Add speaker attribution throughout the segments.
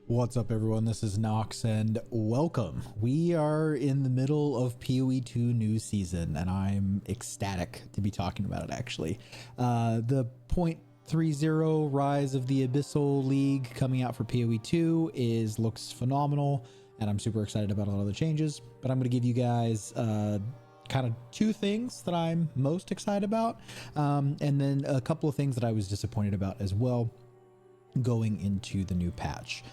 Speaker 1: What's up, everyone? This is Nox, and welcome. We are in the middle of POE 2 new season, and I'm ecstatic to be talking about it, actually. The 0.30 Rise of the Abyssal League coming out for POE 2 looks phenomenal, and I'm super excited about a lot of the changes. But I'm going to give you guys kind of two things that I'm most excited about, and then a couple of things that I was disappointed about as well going into the new patch.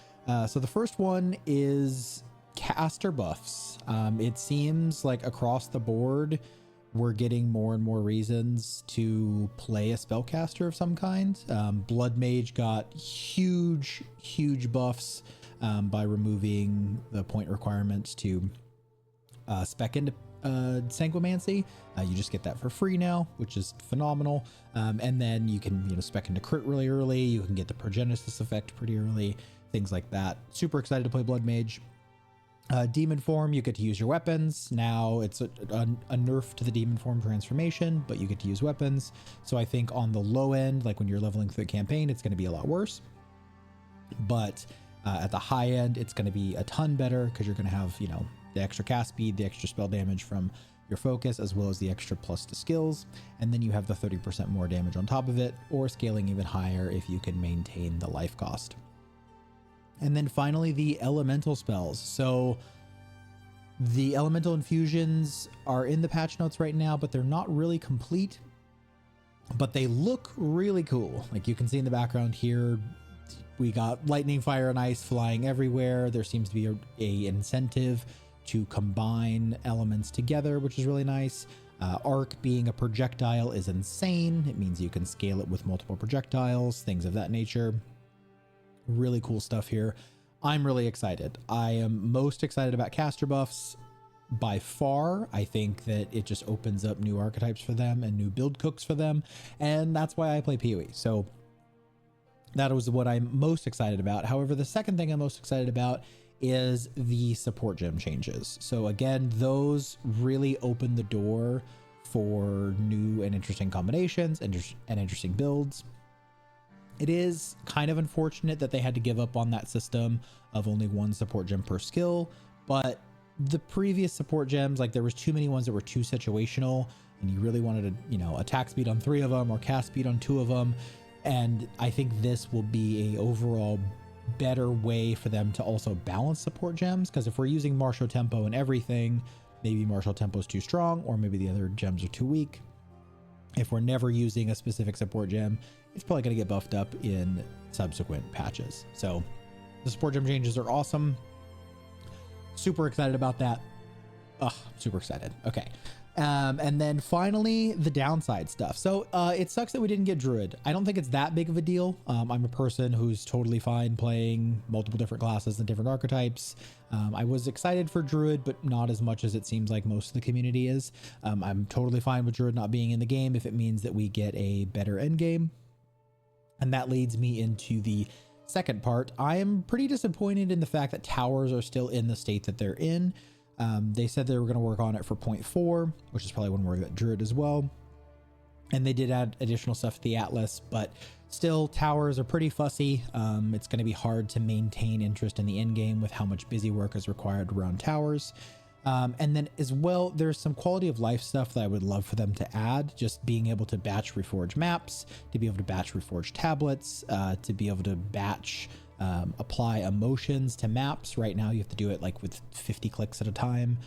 Speaker 1: So the first one is caster buffs. It seems like across the board, we're getting more and more reasons to play a spellcaster of some kind. Blood Mage got huge buffs by removing the point requirements to spec into Sanguimancy. You just get that for free now, which is phenomenal. And then you can spec into crit really early. You can get the Progenesis effect pretty early. Things like that. Super excited to play Blood Mage. Demon form, you get to use your weapons. Now it's a nerf to the demon form transformation, but you get to use weapons. So I think on the low end, like when you're leveling through the campaign, it's going to be a lot worse. But at the high end, it's going to be a ton better because you're going to have, the extra cast speed, the extra spell damage from your focus, as well as the extra plus to skills. And then you have the 30% more damage on top of it, or scaling even higher if you can maintain the life cost. And then finally, the elemental spells. So the elemental infusions are in the patch notes right now, but they're not really complete, but they look really cool. Like you can see in the background here, we got lightning, fire, and ice flying everywhere. There seems to be a incentive to combine elements together, which is really nice. Arc being a projectile is insane. It means you can scale it with multiple projectiles, things of that nature. Really cool stuff here. I'm really excited. I am most excited about caster buffs by far. I think that it just opens up new archetypes for them and new build cooks for them, and that's why I play PoE. So that was what I'm most excited about. However, the second thing I'm most excited about is the support gem changes. So again, those really open the door for new and interesting combinations and interesting builds. It is kind of unfortunate that they had to give up on that system of only one support gem per skill, but the previous support gems, like there was too many ones that were too situational, and you really wanted to, attack speed on 3 of them or cast speed on 2 of them. And I think this will be a overall better way for them to also balance support gems, because if we're using martial tempo and everything, maybe martial tempo is too strong, or maybe the other gems are too weak. If we're never using a specific support gem, it's probably going to get buffed up in subsequent patches. So the support gem changes are awesome. Super excited about that. Super excited. Okay. And then finally, the downside stuff. So it sucks that we didn't get Druid. I don't think it's that big of a deal. I'm a person who's totally fine playing multiple different classes and different archetypes. I was excited for Druid, but not as much as it seems like most of the community is. I'm totally fine with Druid not being in the game if it means that we get a better end game. And that leads me into the second part. I am pretty disappointed in the fact that towers are still in the state that they're in. They said they were going to work on it for 0.4, which is probably when we're at Druid as well. And they did add additional stuff to the Atlas, but still towers are pretty fussy. It's going to be hard to maintain interest in the end game with how much busy work is required around towers. And then as well, there's some quality of life stuff that I would love for them to add, just being able to batch reforge maps, to be able to batch reforge tablets, to be able to batch apply emotions to maps. Right now you have to do it like with 50 clicks at a time.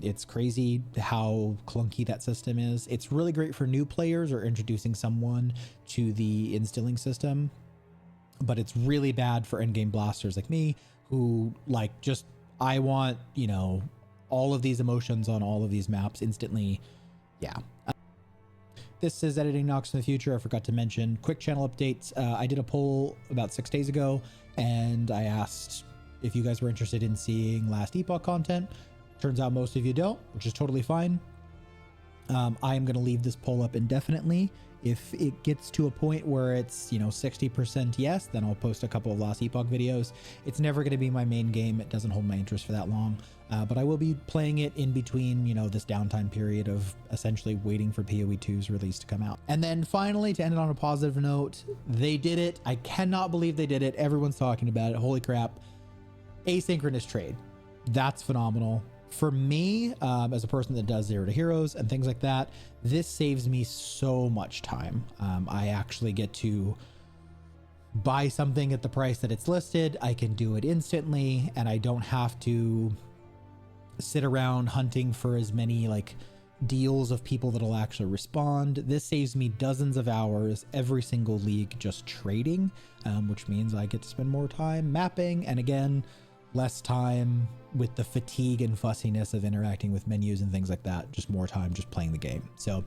Speaker 1: It's crazy how clunky that system is. It's really great for new players or introducing someone to the instilling system, but it's really bad for endgame blasters like me who I want, all of these emotions on all of these maps instantly. Yeah. This is Editing Nox in the Future. I forgot to mention quick channel updates. I did a poll about 6 days ago, and I asked if you guys were interested in seeing Last Epoch content. Turns out most of you don't, which is totally fine. I am going to leave this poll up indefinitely. If it gets to a point where it's, 60% yes, then I'll post a couple of Last Epoch videos. It's never going to be my main game. It doesn't hold my interest for that long. But I will be playing it in between, this downtime period of essentially waiting for PoE 2's release to come out. And then finally, to end it on a positive note, they did it. I cannot believe they did it. Everyone's talking about it. Holy crap. asynchronous trade. That's phenomenal. For me, as a person that does 0 to heroes and things like that, this saves me so much time. I actually get to buy something at the price that it's listed. I can do it instantly, and I don't have to sit around hunting for as many like deals of people that'll actually respond. This saves me dozens of hours every single league just trading, which means I get to spend more time mapping, and again, less time with the fatigue and fussiness of interacting with menus and things like that. Just more time just playing the game. So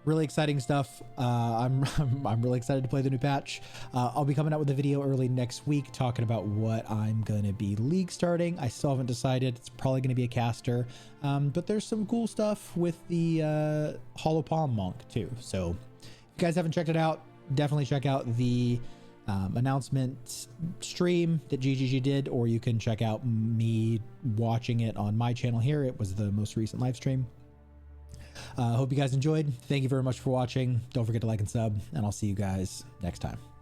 Speaker 1: really exciting stuff. I'm really excited to play the new patch. I'll be coming out with a video early next week talking about what I'm gonna be league starting. I still haven't decided. It's probably gonna be a caster, but there's some cool stuff with the Hollow Palm Monk too. So if you guys haven't checked it out, definitely check out the announcement stream that GGG did, or you can check out me watching it on my channel here. It was the most recent live stream. Hope you guys enjoyed. Thank you very much for watching. Don't forget to like and sub, and I'll see you guys next time.